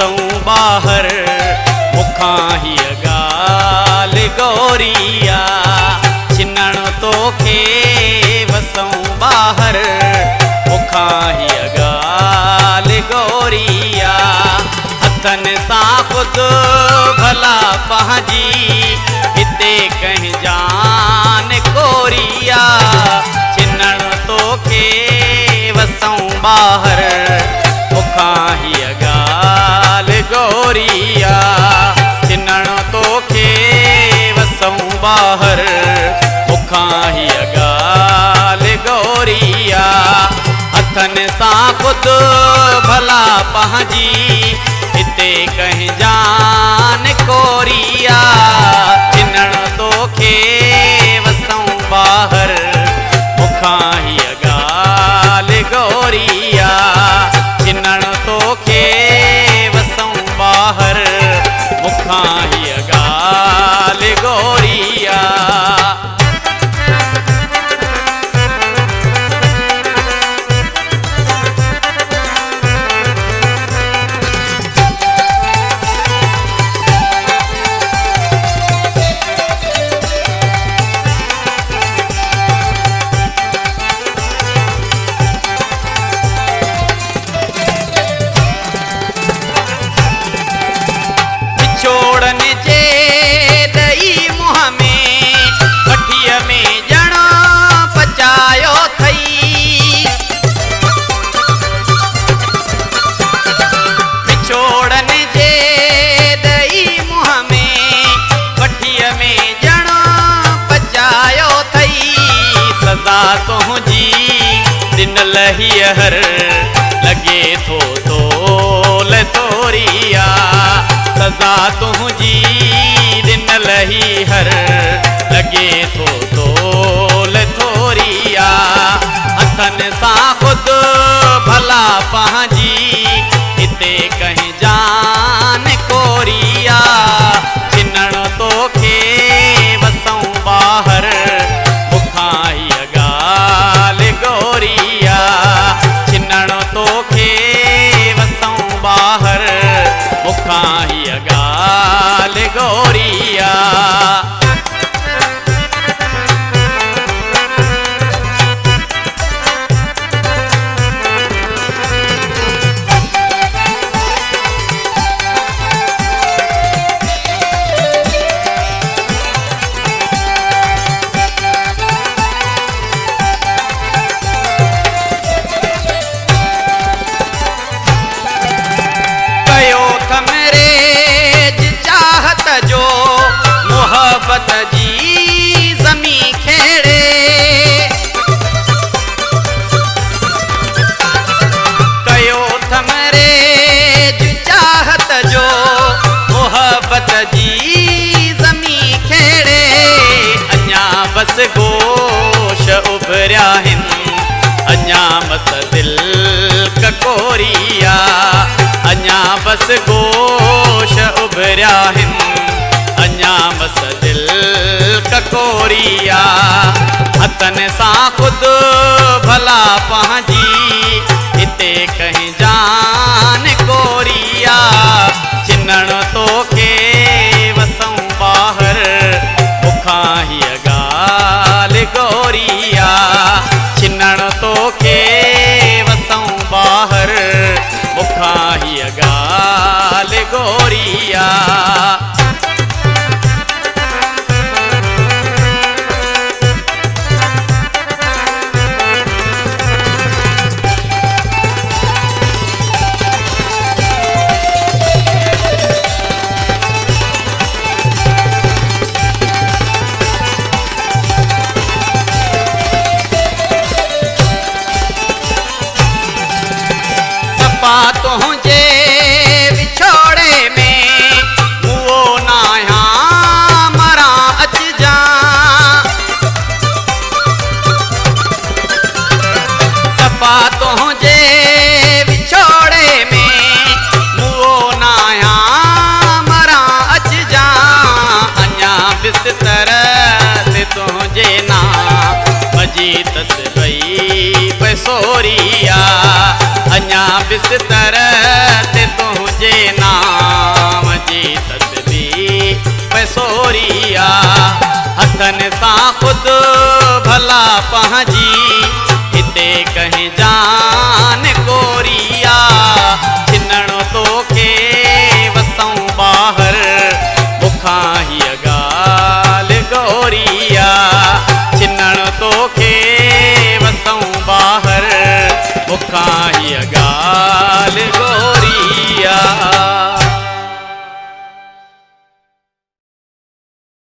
वसऊं बाहर मुखां हीअ ॻाल्हि गोरिया छिनण तोखे वसऊं बाहर मुखां हीअ ॻाल्हि गोरिया हथनि सां ख़ुदि भला पंहिंजी हिते कंहिं जान कोरिया छिनण तोखे वसऊं बाहर मुखां हीअ ॻाल्हि गोरिया छिनण तोखे वसऊं बाहर मुखां हीअ ॻाल्हि गोरिया हथनि सां ख़ुदि भला पंहिंजी हिते कंहिं जान कोरिया छिनण तोखे वसऊं बाहर मुखां हीअ ॻाल्हि गोरिया छिनण तोखे वसऊं बाहर मुखां हीअ ॻाल्हि गोरिया छोड़न जे दई मुँह में भठीअ में ॼण पचायो थई छोड़न जे दई मुँह में भठीअ में ॼण पचायो थई सज़ा तुंहिंजी ॾिनल हीअर लॻे थो तोल तोरिया सज़ा तुंहिंजी ॾिनल हीअर लॻे थो तोल थोरिया हथनि सां ख़ुदि भला पंहिंजी हिते कंहिं जान कोरिया छिनण तोखे वसऊं बाहर मुखां हीअ ॻाल्हि गोरिया छिनण तोखे वसऊं बाहर मुखां हीअ ॻाल्हि गोरिया जो मोहब्बत जी ज़मी खेड़े कयो थमरे चाहत जो मोहब्बत जी ज़मी खेड़े अञा बस गोश उभरिया आहिनि अञा बस दिल ककोरिया अञा बस गोश उभरिया आहिनि अञा बस दिल ककोरिया हथनि सां ख़ुदि भला पंहिंजी हिते कंहिं जान कोरिया छिनण तोखे वसऊं बाहर मुखां हीअ ॻाल्हि गोरिया छिनण तोखे वसऊं बाहर मुखां हीअ ॻाल्हि गोरिया तुंहिंजे विछोड़े में मुओ नाया मरा अचजा सफ़ा तुंहिंजे विछोड़े में मुओ नाया मरा अचजा अञा बिस्तर ते तुंहिंजे नाम मजी तस्बई पैसोरिया अञा बिस्तर ते तुंहिंजे नाम पंहिंजी हिते कहीं जान गोरिया छिनण तोखे वसूं ॿाहिरि बुखां हीअ ॻाल्हि गोरिया छिनण तोखे वसूं ॿाहिरि बुखां हीअ ॻाल्हि गोरिया।